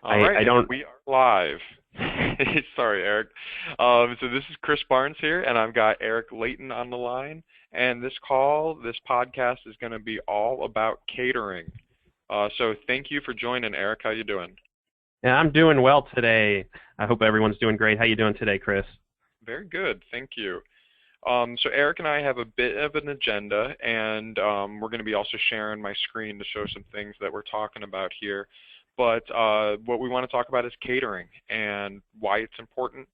All I, right, I and don't. we are live. Sorry, Eric. So this is Chris Barnes here, and I've got Eric Layton on the line. And this podcast is going to be all about catering. So thank you for joining, Eric. How you doing? Yeah, I'm doing well today. I hope everyone's doing great. How you doing today, Chris? Very good, thank you. So Eric and I have a bit of an agenda, and we're going to be also sharing my screen to show some things that we're talking about here. But what we want to talk about is catering and why it's important.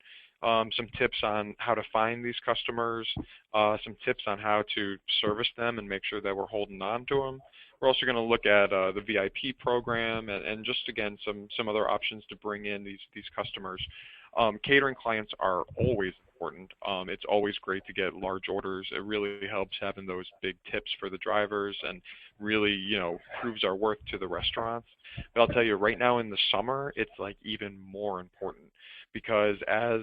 Some tips on how to find these customers, some tips on how to service them and make sure that we're holding on to them. We're also going to look at the VIP program and just again some other options to bring in these customers. Catering clients are always important. It's always great to get large orders. It really helps having those big tips for the drivers and really, proves our worth to the restaurants. But I'll tell you, right now in the summer, it's like even more important because as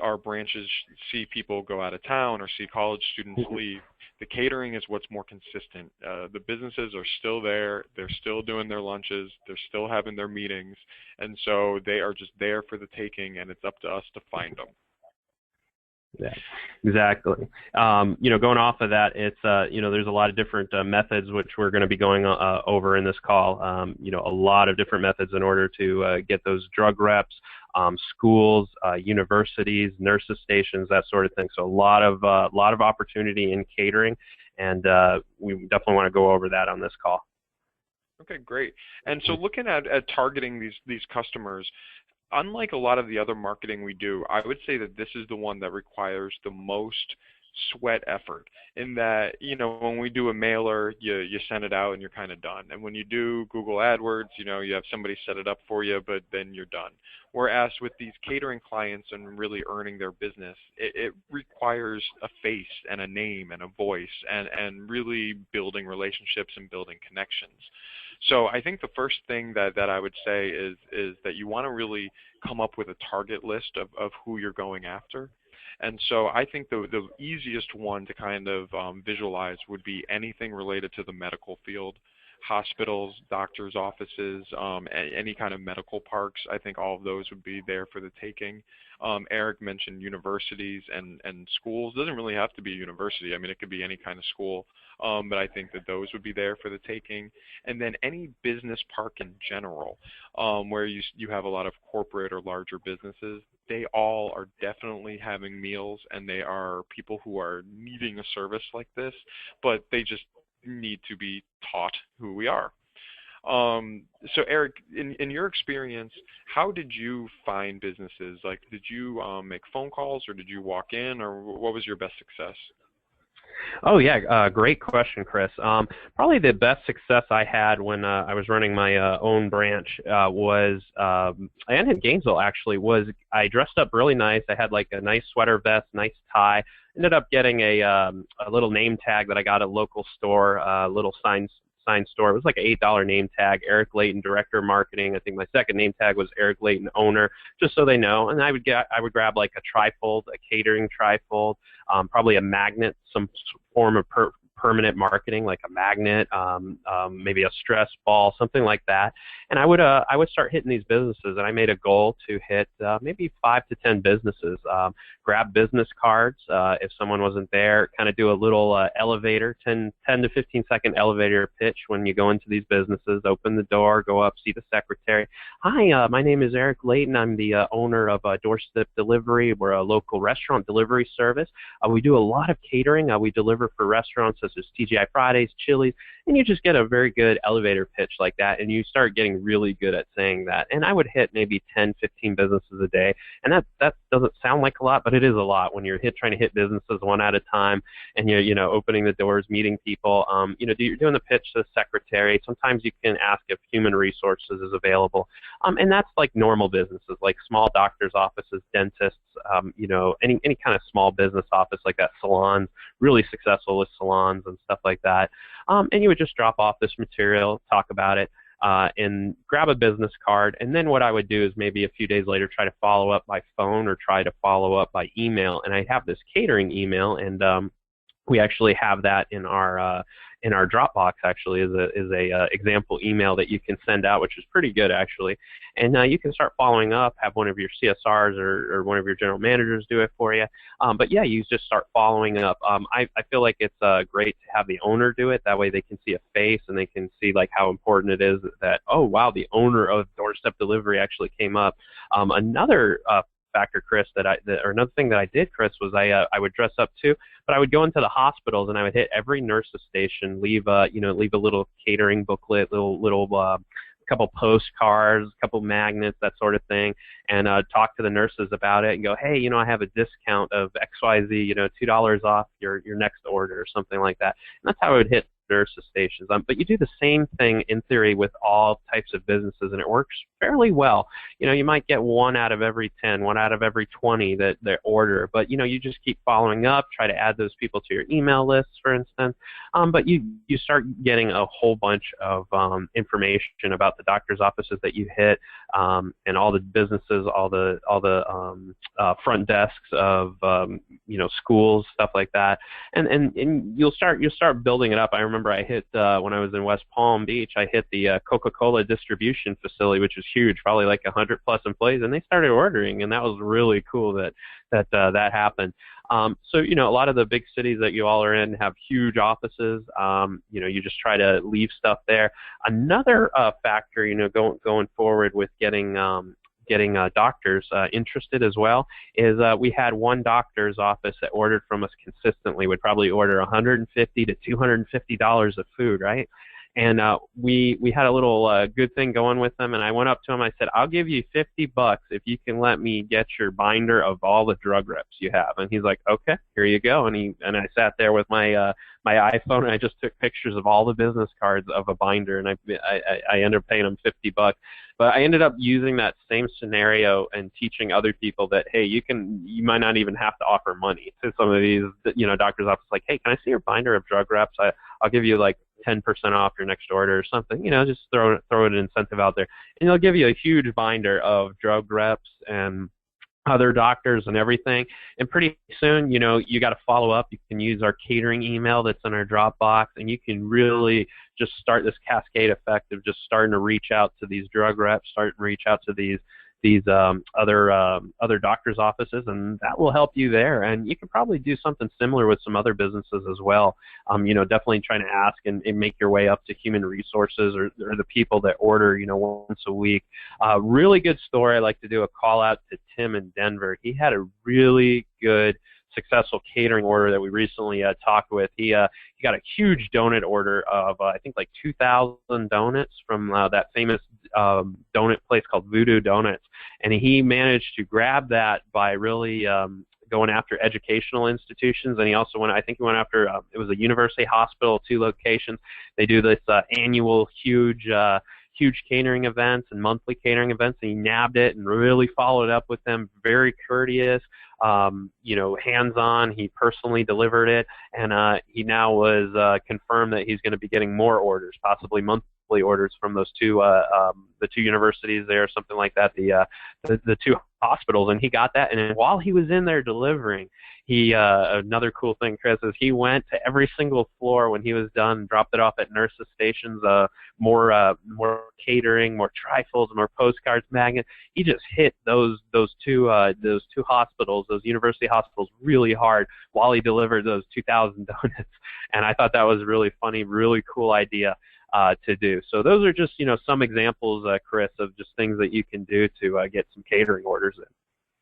our branches see people go out of town or see college students leave, the catering is what's more consistent. The businesses are still there. They're still doing their lunches. They're still having their meetings. And so they are just there for the taking, and it's up to us to find them. Yeah, exactly. Going off of that, it's there's a lot of different methods which we're going to be going over in this call. A lot of different methods in order to get those drug reps, schools, universities, nurses stations, that sort of thing. So a lot of opportunity in catering, and we definitely want to go over that on this call. Okay, great. And so looking at targeting these customers, unlike a lot of the other marketing we do, I would say that this is the one that requires the most sweat effort in that, when we do a mailer, you send it out and you're kind of done. And when you do Google AdWords, you have somebody set it up for you, but then you're done. Whereas with these catering clients and really earning their business, it requires a face and a name and a voice and really building relationships and building connections. So I think the first thing that I would say is that you want to really come up with a target list of who you're going after. And so I think the easiest one to kind of visualize would be anything related to the medical field, hospitals, doctors' offices, any kind of medical parks. I think all of those would be there for the taking. Eric mentioned universities and schools. It doesn't really have to be a university. I mean, it could be any kind of school. But I think that those would be there for the taking. And then any business park in general, where you have a lot of corporate or larger businesses, they all are definitely having meals, and they are people who are needing a service like this, but they just need to be taught who we are. So Eric, in your experience, how did you find businesses? Like, did you make phone calls, or did you walk in, or what was your best success? Oh yeah, great question, Chris. Probably the best success I had when I was running my own branch was, and in Gainesville actually, was I dressed up really nice. I had like a nice sweater vest, nice tie. Ended up getting a little name tag that I got at a local store, a little sign store. It was like an $8 name tag, Eric Layton, Director of Marketing. I think my second name tag was Eric Layton, Owner, just so they know. And I would grab like a trifold, a catering trifold, probably a magnet, some form of permanent marketing, like a magnet, maybe a stress ball, something like that. And I would start hitting these businesses, and I made a goal to hit maybe 5 to 10 businesses. Grab business cards if someone wasn't there. Kind of do a little elevator, 10 to 15-second elevator pitch when you go into these businesses. Open the door, go up, see the secretary. Hi, my name is Eric Layton. I'm the owner of Doorstep Delivery. We're a local restaurant delivery service. We do a lot of catering. We deliver for restaurants such as TGI Fridays, Chili's, and you just get a very good elevator pitch like that, and you start getting really good at saying that. And I would hit maybe 10, 15 businesses a day, and that doesn't sound like a lot, but it is a lot when you're trying to hit businesses one at a time, and you're opening the doors, meeting people. You're doing the pitch to the secretary. Sometimes you can ask if human resources is available, and that's like normal businesses, like small doctors' offices, dentists, any kind of small business office like that, salons, really successful with salons and stuff like that. And you would just drop off this material, talk about it, and grab a business card. And then what I would do is maybe a few days later try to follow up by phone or try to follow up by email. And I have this catering email, and we actually have that in our in our Dropbox actually is a example email that you can send out, which is pretty good actually. And you can start following up, have one of your CSRs or one of your general managers do it for you. But yeah, you just start following up. I feel like it's great to have the owner do it. That way they can see a face and they can see like how important it is that, oh wow, the owner of doorstep delivery actually came up. Another factor, Chris, or another thing that I did, Chris, was I would dress up too, but I would go into the hospitals and I would hit every nurse's station, leave leave a little catering booklet, little couple postcards, a couple magnets, that sort of thing, and talk to the nurses about it and go, hey, I have a discount of XYZ, $2 off your next order or something like that. And that's how I would hit nurses stations. But you do the same thing in theory with all types of businesses, and it works fairly well. You might get 1 out of every 10, 1 out of every 20 that order, but you just keep following up, try to add those people to your email lists, for instance. But you start getting a whole bunch of information about the doctor's offices that you hit, and all the businesses, all the front desks of schools, stuff like that, and you'll start building it up. I remember I hit when I was in West Palm Beach, I hit the Coca-Cola distribution facility, which was huge, probably like 100 plus employees, and they started ordering, and that was really cool that happened. So a lot of the big cities that you all are in have huge offices. You just try to leave stuff there. Another factor, going forward with getting doctors interested as well is we had one doctor's office that ordered from us consistently, would probably order $150 to $250 of food, right? And we had a little good thing going with them, and I went up to him. I said, I'll give you $50 if you can let me get your binder of all the drug reps you have. And he's like, okay, here you go. And I sat there with my my iPhone, and I just took pictures of all the business cards of a binder, and I ended up paying him $50. But I ended up using that same scenario and teaching other people that, hey, you might not even have to offer money to some of these doctors' offices. Like, hey, can I see your binder of drug reps? I'll give you like 10% off your next order or something. Just throw an incentive out there, and they'll give you a huge binder of drug reps and other doctors and everything. And pretty soon, you got to follow up. You can use our catering email that's in our Dropbox, and you can really just start this cascade effect of just starting to reach out to these drug reps, starting to reach out to these other doctors' offices, and that will help you there. And you can probably do something similar with some other businesses as well. Definitely trying to ask and make your way up to human resources or the people that order, once a week. Really good story. I like to do a call out to Tim in Denver. He had a really good successful catering order that we recently talked with. He got a huge donut order of I think like 2,000 donuts from that famous donut place called Voodoo Donuts, and he managed to grab that by really going after educational institutions, and he also went after it was a university hospital, 2 locations. They do this annual huge catering events and monthly catering events, and he nabbed it and really followed up with them, very courteous, hands-on. He personally delivered it, and he now was confirmed that he's going to be getting more orders, possibly monthly orders from those the 2 universities there, something like that, the 2 hospitals, and he got that. And while he was in there delivering, another cool thing, Chris, is he went to every single floor when he was done, dropped it off at nurses' stations, more catering, more trifles, more postcards, magnets. He just hit those two hospitals, those university hospitals, really hard while he delivered those 2,000 donuts. And I thought that was really funny, really cool idea to do. So those are just some examples, Chris, of just things that you can do to get some catering orders in.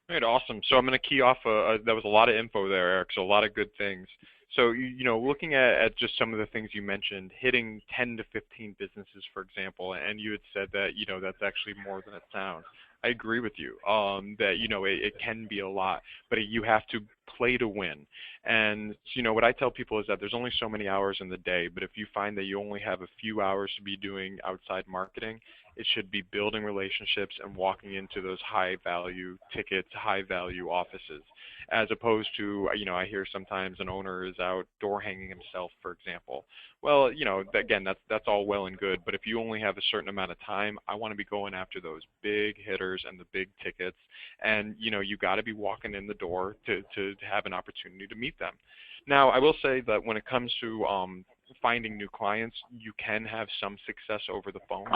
All right, awesome. So I'm going to key off. That was a lot of info there, Eric. So a lot of good things. So looking at just some of the things you mentioned, hitting 10 to 15 businesses, for example, and you had said that that's actually more than it sounds. I agree with you that it can be a lot, but you have to play to win. And what I tell people is that there's only so many hours in the day, but if you find that you only have a few hours to be doing outside marketing, it should be building relationships and walking into those high value tickets, high value offices, as opposed to I hear sometimes an owner is out door hanging himself, for example. Well, again, that's all well and good, but if you only have a certain amount of time, I want to be going after those big hitters and the big tickets, and you got to be walking in the door to have an opportunity to meet them. Now, I will say that when it comes to finding new clients, you can have some success over the phone.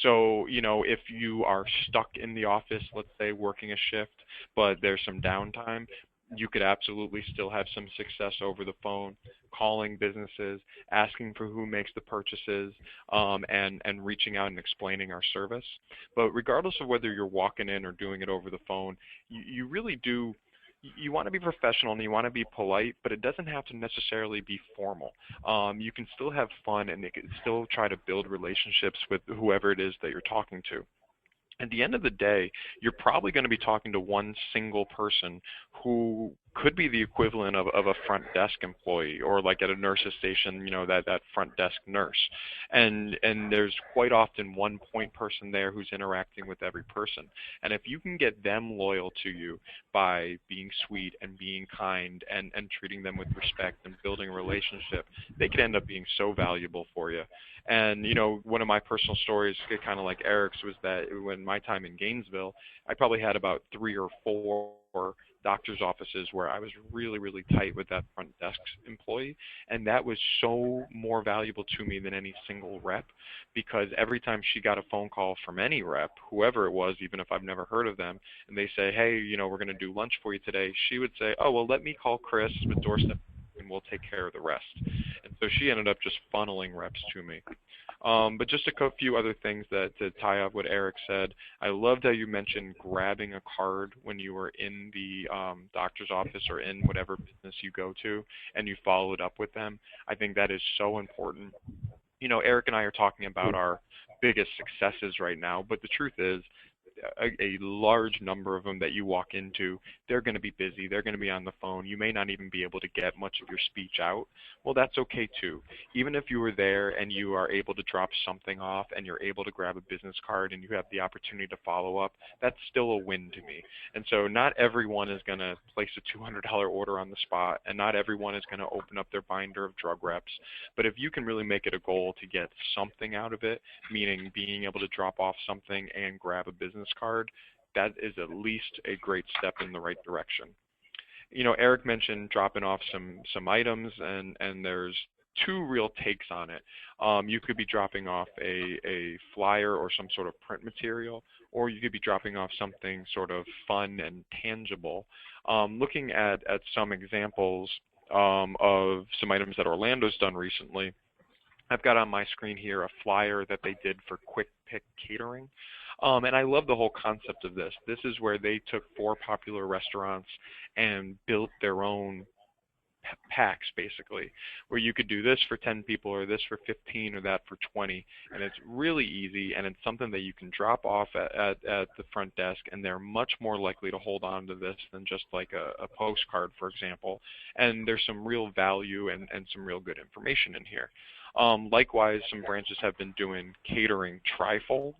So, if you are stuck in the office, let's say working a shift, but there's some downtime, you could absolutely still have some success over the phone, calling businesses, asking for who makes the purchases, and reaching out and explaining our service. But regardless of whether you're walking in or doing it over the phone, you really do. You want to be professional and you want to be polite, but it doesn't have to necessarily be formal. You can still have fun and you can still try to build relationships with whoever it is that you're talking to. At the end of the day, you're probably going to be talking to one single person who could be the equivalent of a front desk employee, or like at a nurse's station, that front desk nurse. And there's quite often one point person there who's interacting with every person. And if you can get them loyal to you by being sweet and being kind and treating them with respect and building a relationship, they could end up being so valuable for you. And one of my personal stories, kind of like Eric's, was that when my time in Gainesville, I probably had about 3 or 4 doctor's offices where I was really, really tight with that front desk employee, and that was so more valuable to me than any single rep, because every time she got a phone call from any rep, whoever it was, even if I've never heard of them, and they say, hey, we're going to do lunch for you today, she would say, oh, well, let me call Chris with doorstep and we'll take care of the rest. And so she ended up just funneling reps to me. But just a few other things that to tie up what Eric said. I loved how you mentioned grabbing a card when you were in the doctor's office or in whatever business you go to, and you followed up with them. I think that is so important. Eric and I are talking about our biggest successes right now, but the truth is, a large number of them that you walk into, they're going to be busy. They're going to be on the phone. You may not even be able to get much of your speech out. Well, that's okay too. Even if you were there and you are able to drop something off and you're able to grab a business card and you have the opportunity to follow up, that's still a win to me. And so not everyone is going to place a $200 order on the spot, and not everyone is going to open up their binder of drug reps. But if you can really make it a goal to get something out of it, meaning being able to drop off something and grab a business card, that is at least a great step in the right direction. Eric mentioned dropping off some items, and there's two real takes on it. You could be dropping off a flyer or some sort of print material, or you could be dropping off something sort of fun and tangible. Looking at some examples of some items that Orlando's done recently, I've got on my screen here a flyer that they did for Quick Pick Catering. And I love the whole concept of this. This is where they took 4 popular restaurants and built their own packs, basically, where you could do this for 10 people or this for 15 or that for 20. And it's really easy, and it's something that you can drop off at the front desk, and they're much more likely to hold on to this than just like a postcard, for example. And there's some real value and some real good information in here. Likewise, some branches have been doing catering trifolds.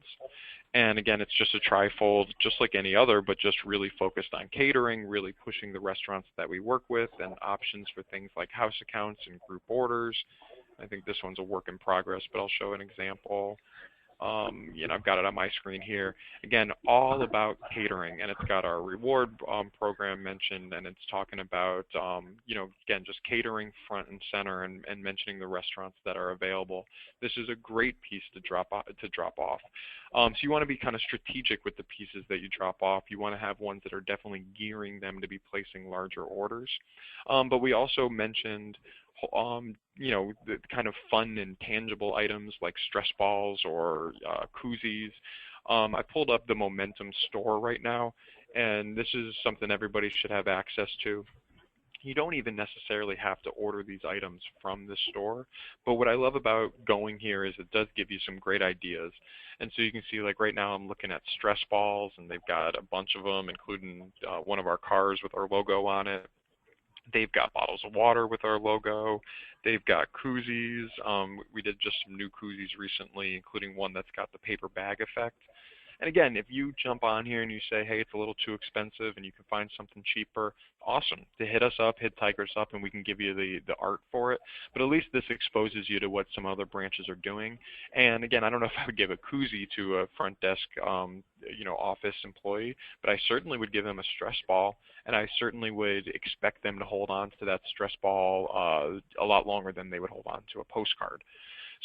And again, it's just a trifold, just like any other, but just really focused on catering, really pushing the restaurants that we work with, and options for things like house accounts and group orders. I think this one's a work in progress, but I'll show an example. I've got it on my screen here. Again, all about catering, and it's got our reward program mentioned, and it's talking about, again, just catering front and center, and mentioning the restaurants that are available. This is a great piece to drop off. So you want to be kind of strategic with the pieces that you drop off. You want to have ones that are definitely gearing them to be placing larger orders. But we also mentioned the kind of fun and tangible items like stress balls or koozies. I pulled up the Momentum store right now, and this is something everybody should have access to. You don't even necessarily have to order these items from the store, but what I love about going here is it does give you some great ideas. And so you can see, like right now I'm looking at stress balls, and they've got a bunch of them, including one of our cars with our logo on it. They've got bottles of water with our logo. They've got koozies. We did just some new koozies recently, including one that's got the paper bag effect. And again, if you jump on here and you say, hey, it's a little too expensive and you can find something cheaper, awesome. To hit us up, hit Tigers up, and we can give you the art for it. But at least this exposes you to what some other branches are doing. And again, I don't know if I would give a koozie to a front desk, office employee, but I certainly would give them a stress ball, and I certainly would expect them to hold on to that stress ball a lot longer than they would hold on to a postcard.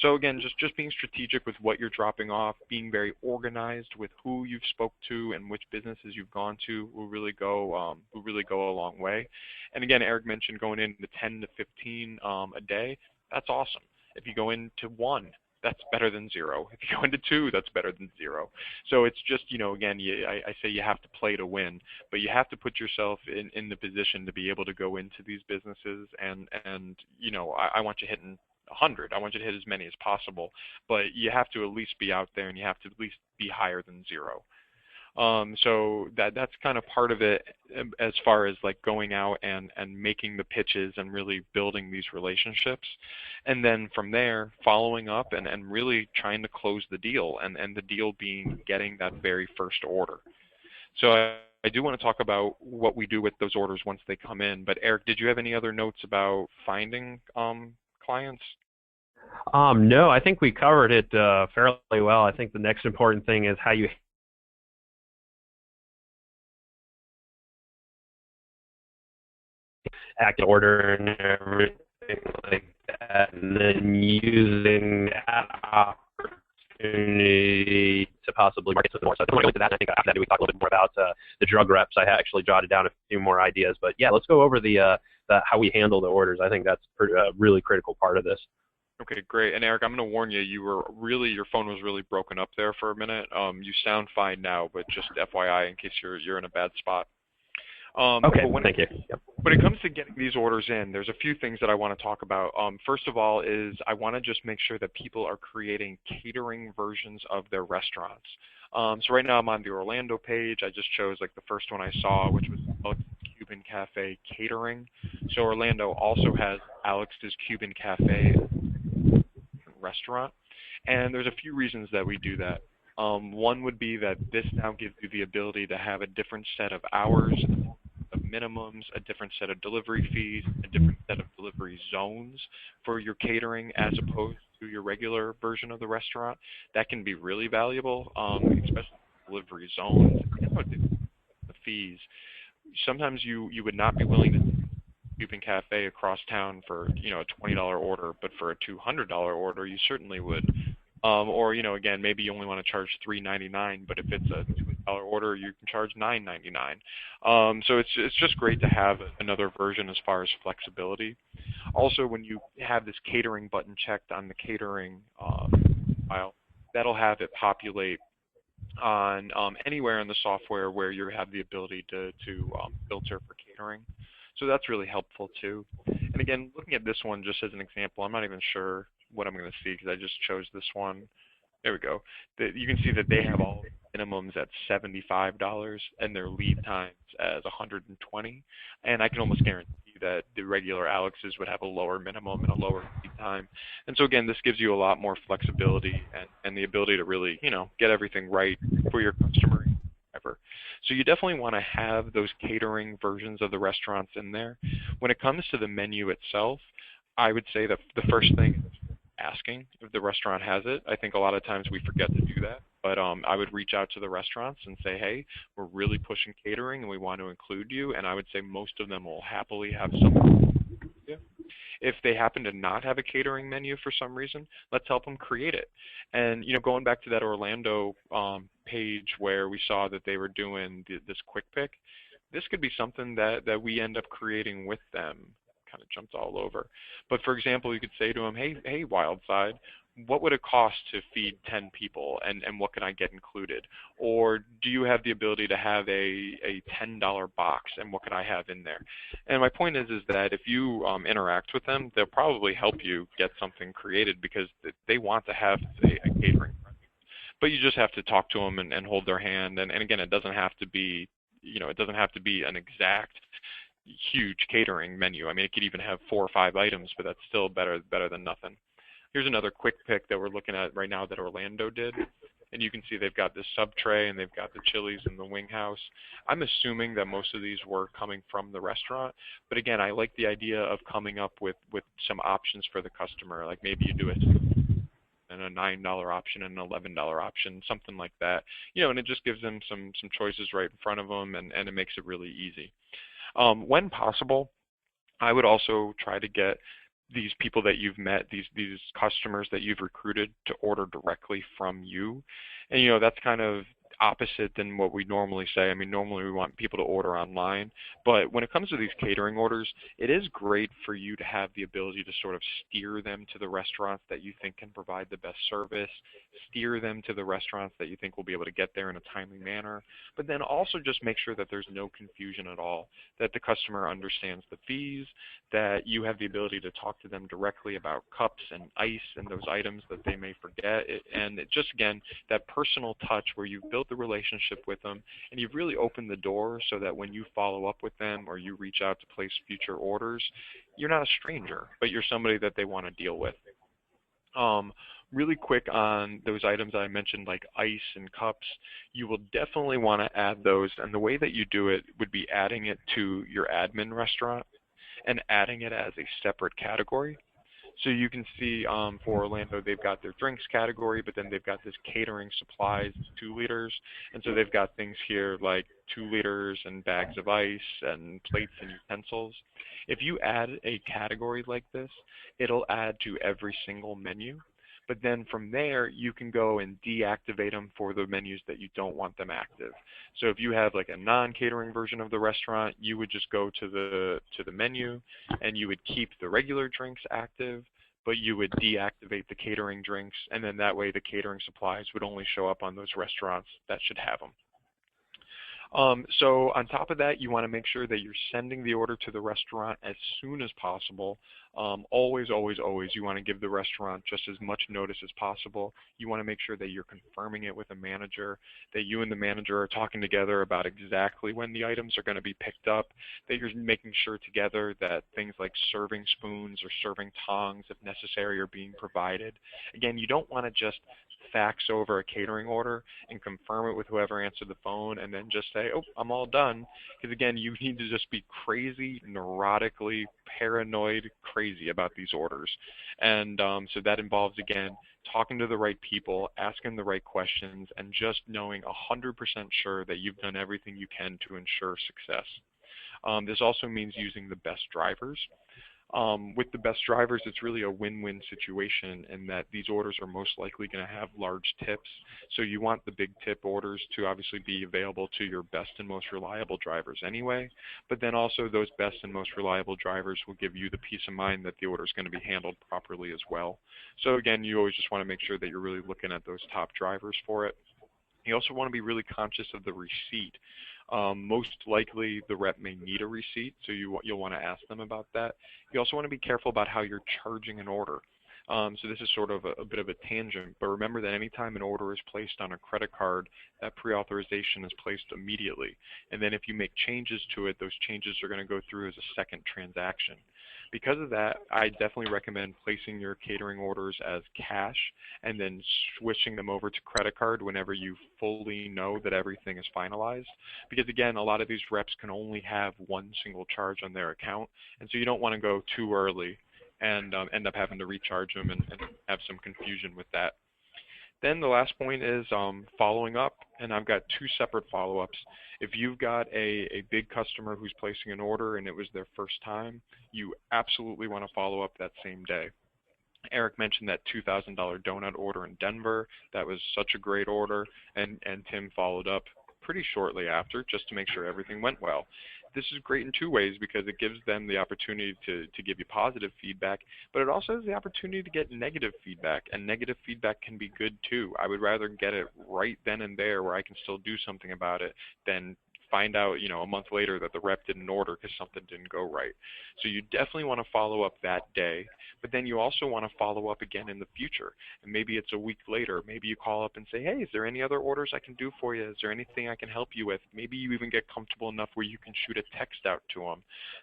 So again, just being strategic with what you're dropping off, being very organized with who you've spoke to and which businesses you've gone to will really go a long way. And again, Eric mentioned going into 10 to 15 a day. That's awesome. If you go into one, that's better than zero. If you go into two, that's better than zero. So it's just, again, I say you have to play to win, but you have to put yourself in the position to be able to go into these businesses and I want you hitting 100. I want you to hit as many as possible, but you have to at least be out there and you have to at least be higher than zero. So that's kind of part of it as far as like going out and making the pitches and really building these relationships. And then from there, following up and really trying to close the deal, and the deal being getting that very first order. So I do want to talk about what we do with those orders once they come in. But Eric, did you have any other notes about finding clients? No, I think we covered it fairly well. I think the next important thing is how you act order and everything like that, and then using that opportunity to possibly market something more. So I don't want to go into that. I think after that we talk a little bit more about the drug reps. I actually jotted down a few more ideas, but yeah, let's go over the how we handle the orders. I think that's a really critical part of this. Okay, great. And Eric, I'm going to warn you, your phone was really broken up there for a minute. You sound fine now, but just FYI in case you're in a bad spot. Okay, thank you. Yep. When it comes to getting these orders in, there's a few things that I want to talk about. First of all is I want to just make sure that people are creating catering versions of their restaurants. So right now I'm on the Orlando page. I just chose like the first one I saw, which was Alex's Cuban Cafe Catering. So Orlando also has Alex's Cuban Cafe restaurant. And there's a few reasons that we do that. One would be that this now gives you the ability to have a different set of hours, of minimums, a different set of delivery fees, a different set of delivery zones for your catering as opposed to your regular version of the restaurant. That can be really valuable, especially delivery zones, the fees. Sometimes you would not be willing to Cuban Cafe across town for a $20 order, but for a $200 order, you certainly would. Or again, maybe you only want to charge $3.99, but if it's a $200 order, you can charge $9.99. So it's just great to have another version as far as flexibility. Also, when you have this catering button checked on the catering file, that'll have it populate on anywhere in the software where you have the ability to filter for catering. So that's really helpful too. And again, looking at this one just as an example, I'm not even sure what I'm going to see because I just chose this one. There we go. You can see that they have all minimums at $75 and their lead times as $120. And I can almost guarantee that the regular Alex's would have a lower minimum and a lower lead time. And so again, this gives you a lot more flexibility and the ability to really, get everything right for your customer. So you definitely want to have those catering versions of the restaurants in there. When it comes to the menu itself, I would say that the first thing is asking if the restaurant has it. I think a lot of times we forget to do that, but I would reach out to the restaurants and say, hey, we're really pushing catering and we want to include you, and I would say most of them will happily have some. If they happen to not have a catering menu for some reason, let's help them create it. And going back to that Orlando page where we saw that they were doing this quick pick, this could be something that we end up creating with them. Kind of jumped all over. But for example, you could say to them, hey, Wildside, what would it cost to feed 10 people and what can I get included? Or do you have the ability to have a $10 box and what can I have in there? And my point is that if you interact with them, they'll probably help you get something created because they want to have a catering presence. But you just have to talk to them and hold their hand. And again, it doesn't have to be, it doesn't have to be an exact huge catering menu. I mean, it could even have 4 or 5 items, but that's still better than nothing. Here's another quick pick that we're looking at right now that Orlando did. and you can see they've got this sub tray and they've got the chilies and the wing house. I'm assuming that most of these were coming from the restaurant, but again, I like the idea of coming up with some options for the customer. Like maybe you do it and a $9 option and an $11 option, something like that. And it just gives them some choices right in front of them, and it makes it really easy. When possible, I would also try to get these people that you've met, these customers that you've recruited to order directly from you. And that's kind of opposite than what we normally say. I mean, normally we want people to order online, but when it comes to these catering orders, it is great for you to have the ability to sort of steer them to the restaurants that you think can provide the best service, steer them to the restaurants that you think will be able to get there in a timely manner, but then also just make sure that there's no confusion at all, that the customer understands the fees, that you have the ability to talk to them directly about cups and ice and those items that they may forget. And it just, again, that personal touch where you've built the relationship with them and you've really opened the door so that when you follow up with them or you reach out to place future orders, you're not a stranger, but you're somebody that they want to deal with. Really quick on those items I mentioned, like ice and cups, you will definitely want to add those, and the way that you do it would be adding it to your admin restaurant and adding it as a separate category. So you can see for Orlando, they've got their drinks category, but then they've got this catering supplies, 2 liters. And so they've got things here like 2 liters and bags of ice and plates and utensils. If you add a category like this, it'll add to every single menu. But then from there, you can go and deactivate them for the menus that you don't want them active. So if you have like a non-catering version of the restaurant, you would just go to the menu and you would keep the regular drinks active, but you would deactivate the catering drinks, and then that way the catering supplies would only show up on those restaurants that should have them. So on top of that, you want to make sure that you're sending the order to the restaurant as soon as possible. Always, always, always, you want to give the restaurant just as much notice as possible. You want to make sure that you're confirming it with a manager, that you and the manager are talking together about exactly when the items are going to be picked up, that you're making sure together that things like serving spoons or serving tongs, if necessary, are being provided. Again, you don't want to just fax over a catering order and confirm it with whoever answered the phone and then just say, oh, I'm all done. Because again, you need to just be crazy, neurotically, paranoid, crazy about these orders. And so that involves, again, talking to the right people, asking the right questions, and just knowing 100% sure that you've done everything you can to ensure success. This also means using the best drivers. With the best drivers, it's really a win-win situation in that these orders are most likely going to have large tips. So you want the big tip orders to obviously be available to your best and most reliable drivers anyway, but then also those best and most reliable drivers will give you the peace of mind that the order is going to be handled properly as well. So again, you always just want to make sure that you're really looking at those top drivers for it. You also want to be really conscious of the receipt. Most likely the rep may need a receipt, so you'll want to ask them about that. You also want to be careful about how you're charging an order. So this is sort of a bit of a tangent, but remember that anytime an order is placed on a credit card, that pre-authorization is placed immediately. And then if you make changes to it, those changes are going to go through as a second transaction. Because of that, I definitely recommend placing your catering orders as cash and then switching them over to credit card whenever you fully know that everything is finalized. Because again, a lot of these reps can only have one single charge on their account, and so you don't want to go too early and end up having to recharge them and have some confusion with that. Then the last point is following up, and I've got 2 separate follow-ups. If you've got a big customer who's placing an order and it was their first time, you absolutely want to follow up that same day. Eric mentioned that $2,000 donut order in Denver. That was such a great order, and Tim followed up pretty shortly after just to make sure everything went well. This is great in 2 ways because it gives them the opportunity to give you positive feedback, but it also has the opportunity to get negative feedback, and negative feedback can be good too. I would rather get it right then and there where I can still do something about it than find out, a month later that the rep didn't order because something didn't go right. So you definitely want to follow up that day, but then you also want to follow up again in the future. And maybe it's a week later. Maybe you call up and say, hey, is there any other orders I can do for you? Is there anything I can help you with? Maybe you even get comfortable enough where you can shoot a text out to them.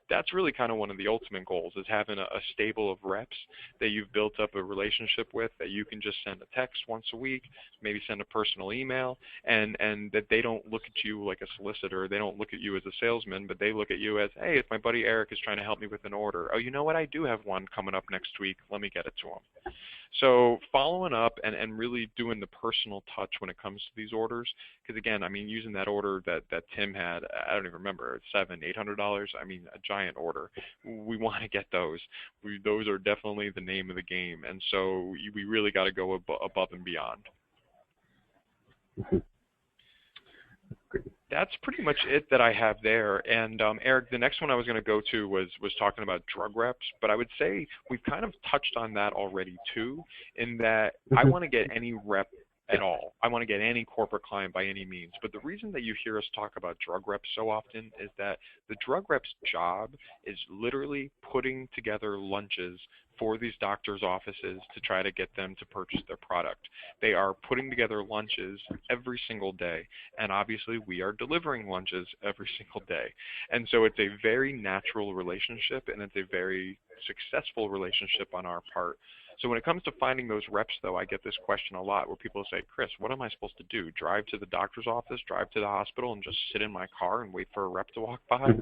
That's really kind of one of the ultimate goals, is having a stable of reps that you've built up a relationship with, that you can just send a text once a week, maybe send a personal email, and that they don't look at you like a solicitor. They don't look at you as a salesman, but they look at you as, hey, if my buddy Eric is trying to help me with an order, oh, you know what, I do have one coming up next week, let me get it to him. So following up and really doing the personal touch when it comes to these orders, because again, I mean, using that order that Tim had, I don't even remember, $700-800, I mean, a giant order. We want to get those. Those are definitely the name of the game, and so we really got to go above and beyond. That's pretty much it that I have there. And Eric, the next one I was going to go to was talking about drug reps, but I would say we've kind of touched on that already too, in that I want to get any rep at all. I want to get any corporate client by any means. But the reason that you hear us talk about drug reps so often is that the drug rep's job is literally putting together lunches for these doctors' offices to try to get them to purchase their product. They are putting together lunches every single day, and obviously we are delivering lunches every single day. And so it's a very natural relationship, and it's a very successful relationship on our part. So when it comes to finding those reps, though, I get this question a lot where people say, Chris, what am I supposed to do? Drive to the doctor's office, drive to the hospital, and just sit in my car and wait for a rep to walk by?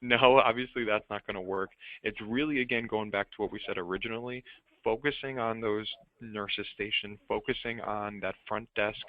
No, obviously that's not going to work. It's really, again, going back to what we said originally, focusing on those nurses stationed, focusing on that front desk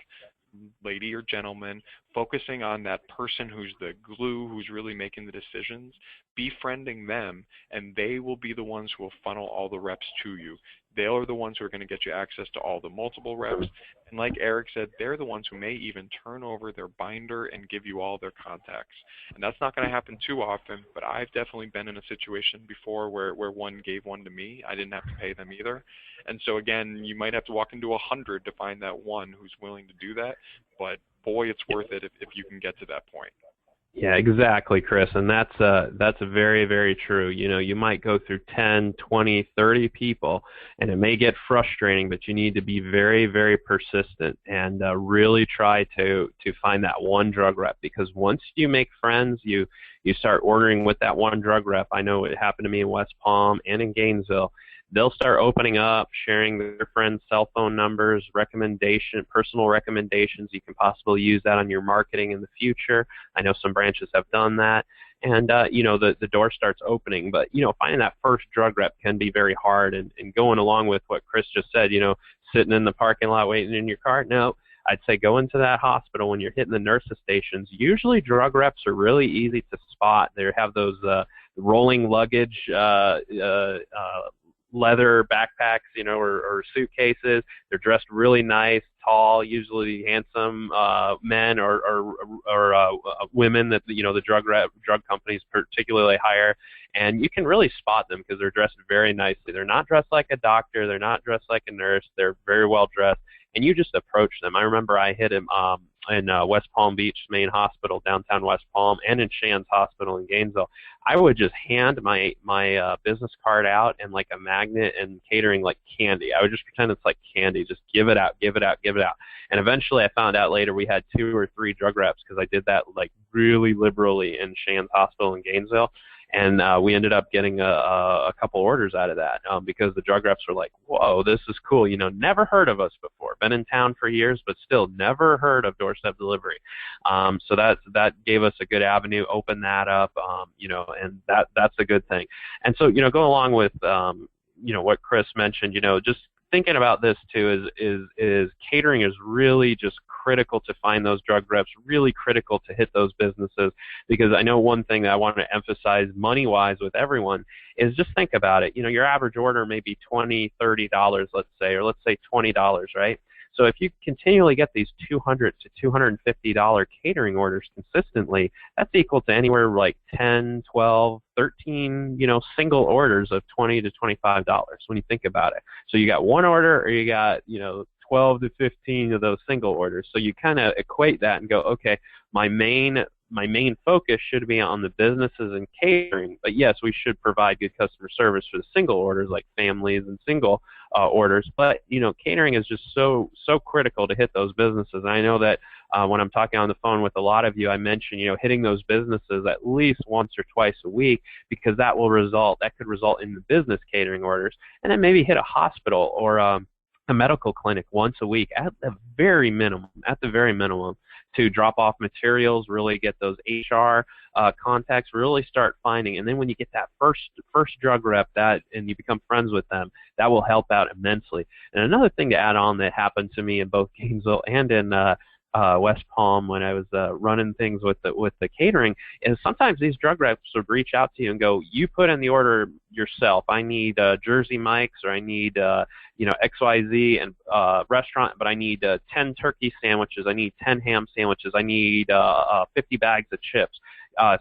lady or gentleman, focusing on that person who's the glue, who's really making the decisions, befriending them, and they will be the ones who will funnel all the reps to you. They are the ones who are going to get you access to all the multiple reps. And like Eric said, they're the ones who may even turn over their binder and give you all their contacts. And that's not going to happen too often, but I've definitely been in a situation before where one gave one to me. I didn't have to pay them either. And so again, you might have to walk into 100 to find that one who's willing to do that. But boy, it's worth it if you can get to that point. Yeah, exactly, Chris, and that's very, very true. You know, you might go through 10, 20, 30 people, and it may get frustrating, but you need to be very, very persistent and really try to find that one drug rep, because once you make friends, you start ordering with that one drug rep. I know it happened to me in West Palm and in Gainesville. They'll start opening up, sharing their friends' cell phone numbers, personal recommendations. You can possibly use that on your marketing in the future. I know some branches have done that. And, the door starts opening. But, finding that first drug rep can be very hard. And going along with what Chris just said, sitting in the parking lot waiting in your car, no. I'd say go into that hospital when you're hitting the nurses stations. Usually drug reps are really easy to spot. They have those rolling luggage leather backpacks, or suitcases. They're dressed really nice, tall, usually handsome men or women that the drug companies particularly hire, and you can really spot them because they're dressed very nicely. They're not dressed like a doctor. They're not dressed like a nurse. They're very well dressed, and you just approach them. I remember I hit him in West Palm Beach main hospital, downtown West Palm, and in Shands Hospital in Gainesville. I would just hand my business card out and like a magnet and catering like candy. I would just pretend it's like candy. Just give it out, give it out, give it out. And eventually I found out later we had 2 or 3 drug reps because I did that like really liberally in Shands Hospital in Gainesville. And we ended up getting a couple orders out of that because the drug reps were like, whoa, this is cool. Never heard of us before. Been in town for years, but still never heard of doorstep delivery. So that gave us a good avenue, opened that up, and that's a good thing. And so, go along with, what Chris mentioned, just thinking about this too is catering is really just critical to find those drug reps, really critical to hit those businesses, because I know one thing that I want to emphasize money-wise with everyone is just think about it. Your average order may be $20, $30, let's say, or let's say $20, right? So if you continually get these $200 to $250 catering orders consistently, that's equal to anywhere like 10, 12, 13, single orders of $20 to $25 when you think about it. So you got one order, or you got, 12 to 15 of those single orders. So you kind of equate that and go, okay, my main my main focus should be on the businesses and catering. But yes, we should provide good customer service for the single orders like families and single orders. But catering is just so critical to hit those businesses. And I know that when I'm talking on the phone with a lot of you, I mention hitting those businesses at least once or twice a week, because that could result in the business catering orders, and then maybe hit a hospital or a medical clinic once a week at the very minimum. To drop off materials, really get those HR contacts, really start finding, and then when you get that first drug rep and you become friends with them, that will help out immensely. And another thing to add on that happened to me in both Gainesville and in West Palm when I was running things with the catering is sometimes these drug reps would reach out to you and go, you put in the order yourself. I need Jersey Mike's, or I need XYZ and restaurant, but I need 10 turkey sandwiches. I need 10 ham sandwiches. I need 50 bags of chips.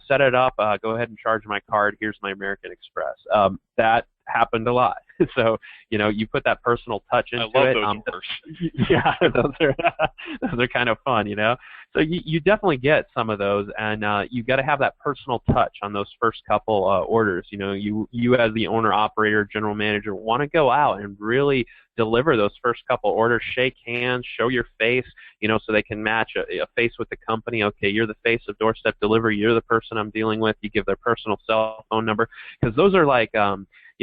Set it up. Go ahead and charge my card. Here's my American Express. That happened a lot. So you put that personal touch into it. I love those orders. Yeah, those are kind of fun. So you definitely get some of those, and you got to have that personal touch on those first couple orders. You as the owner, operator, general manager want to go out and really deliver those first couple orders, shake hands, show your face, so they can match a face with the company. Okay, you're the face of Doorstep Delivery. You're the person I'm dealing with. You give their personal cell phone number, because those are like,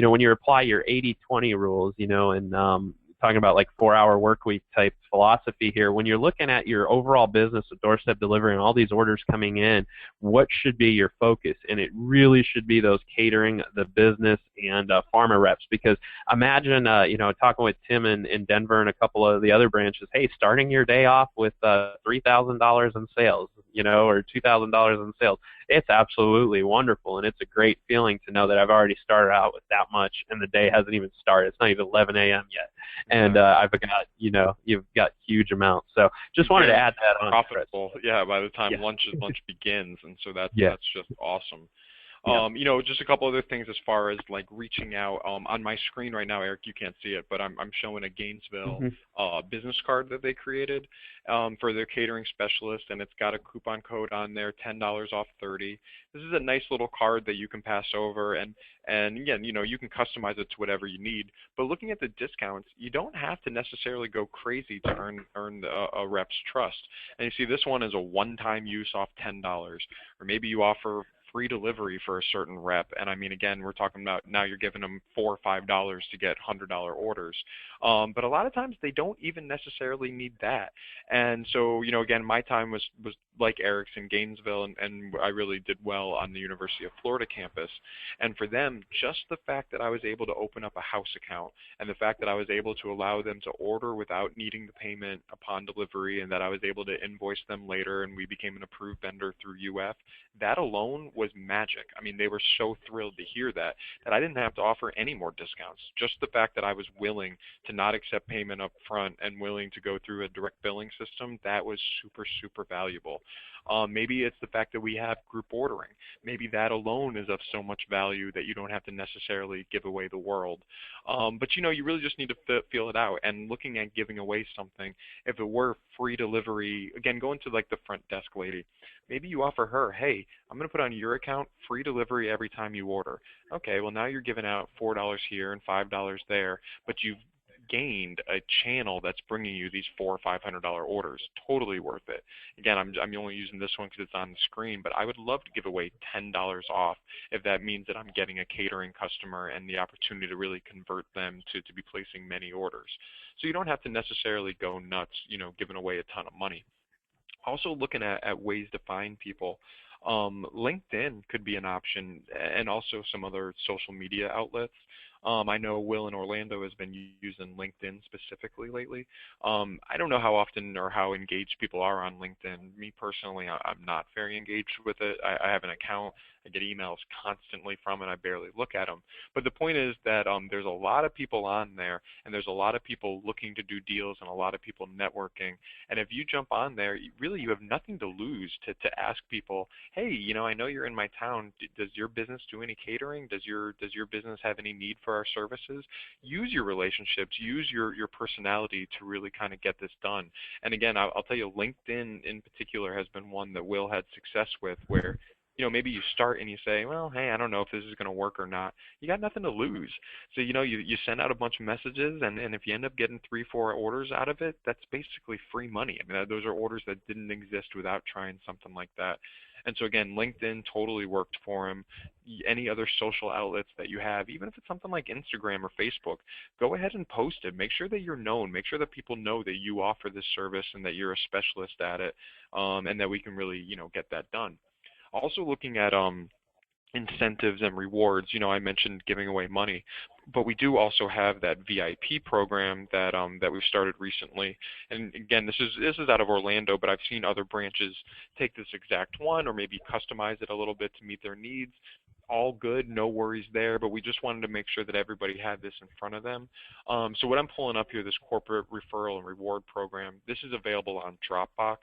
when you apply your 80-20 rules, and talking about like 4-hour work week type philosophy here, when you're looking at your overall business of Doorstep Delivery and all these orders coming in, what should be your focus? And it really should be those catering, the business, and pharma reps. Because imagine, talking with Tim in Denver and a couple of the other branches, hey, starting your day off with $3,000 in sales, or $2,000 in sales. It's absolutely wonderful, and it's a great feeling to know that I've already started out with that much, and the day hasn't even started. It's not even 11 a.m. yet, and I've got, you've got huge amounts. So just wanted to add that on. Profitable, Chris. Yeah. By the time Yeah. lunch begins, and so that's just awesome. Yeah. Just a couple other things as far as like reaching out. On my screen right now, Eric, you can't see it, but I'm showing a Gainesville business card that they created for their catering specialist, and it's got a coupon code on there, $10 off 30. This is a nice little card that you can pass over, and again, you can customize it to whatever you need. But looking at the discounts, you don't have to necessarily go crazy to earn a rep's trust. And you see, this one is a one-time use off $10, or maybe you offer free delivery for a certain rep. And I mean, again, we're talking about now you're giving them $4 or $5 to get $100 orders. But a lot of times they don't even necessarily need that. And so, again, my time was like Eric's in Gainesville, and I really did well on the University of Florida campus. And for them, just the fact that I was able to open up a house account, and the fact that I was able to allow them to order without needing the payment upon delivery, and that I was able to invoice them later, and we became an approved vendor through UF, that alone was magic. I mean, they were so thrilled to hear that I didn't have to offer any more discounts. Just the fact that I was willing to not accept payment up front and willing to go through a direct billing system, that was super, super valuable. Maybe it's the fact that we have group ordering. Maybe that alone is of so much value that you don't have to necessarily give away the world. But you really just need to feel it out. And looking at giving away something, if it were free delivery, again, going to like the front desk lady, maybe you offer her, hey, I'm going to put on your account free delivery every time you order. Okay, well now you're giving out $4 here and $5 there, but you've gained a channel that's bringing you these $400 or $500 orders. Totally worth it. Again, I'm only using this one because it's on the screen, but I would love to give away $10 off if that means that I'm getting a catering customer and the opportunity to really convert them to be placing many orders. So you don't have to necessarily go nuts, giving away a ton of money. Also looking at ways to find people. LinkedIn could be an option, and also some other social media outlets. I know Will in Orlando has been using LinkedIn specifically lately. I don't know how often or how engaged people are on LinkedIn. Me personally, I'm not very engaged with it. I have an account. I get emails constantly from it. I barely look at them. But the point is that there's a lot of people on there, and there's a lot of people looking to do deals, and a lot of people networking. And if you jump on there, you have nothing to lose to ask people, hey, I know you're in my town. Does your business do any catering? Does your business have any need for our services? Use your relationships, use your personality to really kind of get this done. And again, I'll tell you, LinkedIn in particular has been one that Will had success with, where maybe you start and you say, well, hey, I don't know if this is going to work or not. You got nothing to lose. So, you send out a bunch of messages, and if you end up getting 3, 4 orders out of it, that's basically free money. I mean, those are orders that didn't exist without trying something like that. And so again, LinkedIn totally worked for him. Any other social outlets that you have, even if it's something like Instagram or Facebook, go ahead and post it. Make sure that you're known. Make sure that people know that you offer this service and that you're a specialist at it, and that we can really, get that done. Also looking at incentives and rewards. I mentioned giving away money, but we do also have that VIP program that we've started recently. And again, this is out of Orlando, but I've seen other branches take this exact one or maybe customize it a little bit to meet their needs. All good, no worries there, but we just wanted to make sure that everybody had this in front of them. So what I'm pulling up here, this corporate referral and reward program, this is available on Dropbox.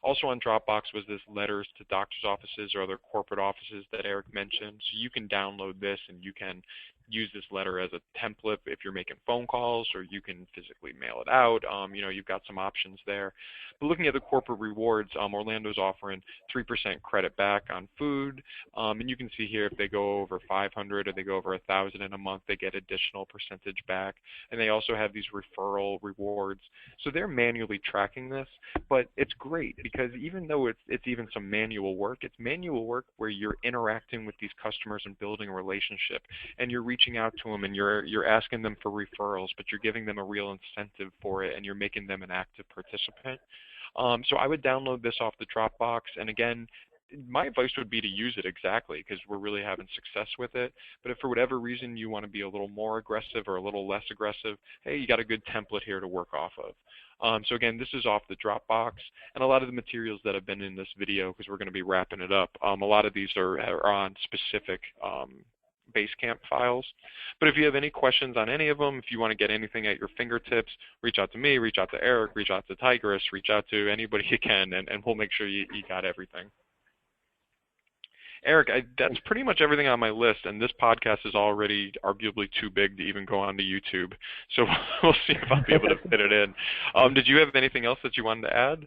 Also on Dropbox was this letters to doctor's offices or other corporate offices that Eric mentioned. So you can download this and you can use this letter as a template if you're making phone calls, or you can physically mail it out. You've got some options there. But looking at the corporate rewards, Orlando's offering 3% credit back on food, and you can see here if they go over 500 or they go over 1,000 in a month, they get additional percentage back. And they also have these referral rewards. So they're manually tracking this, but it's great because even though it's even some manual work, it's manual work where you're interacting with these customers and building a relationship, and you're reaching out to them and you're asking them for referrals, but you're giving them a real incentive for it, and you're making them an active participant. So I would download this off the Dropbox, and again, my advice would be to use it exactly because we're really having success with it. But if for whatever reason you want to be a little more aggressive or a little less aggressive, hey, you got a good template here to work off of. So again, this is off the Dropbox, and a lot of the materials that have been in this video, because we're going to be wrapping it up, a lot of these are on specific Basecamp files. But if you have any questions on any of them, if you want to get anything at your fingertips, reach out to me, reach out to Eric, reach out to Tigris, reach out to anybody you can, and we'll make sure you got everything. Eric, that's pretty much everything on my list, and this podcast is already arguably too big to even go onto YouTube. So we'll see if I'll be able to fit it in. Did you have anything else that you wanted to add?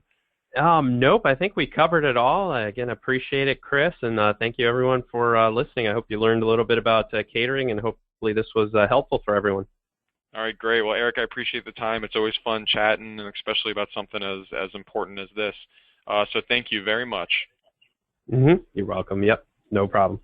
Nope, I think we covered it all. Again, appreciate it, Chris, and thank you everyone for listening. I hope you learned a little bit about catering, and hopefully this was helpful for everyone. All right, great. Well, Eric, I appreciate the time. It's always fun chatting, and especially about something as important as this. So thank you very much. You're welcome. Yep, no problem.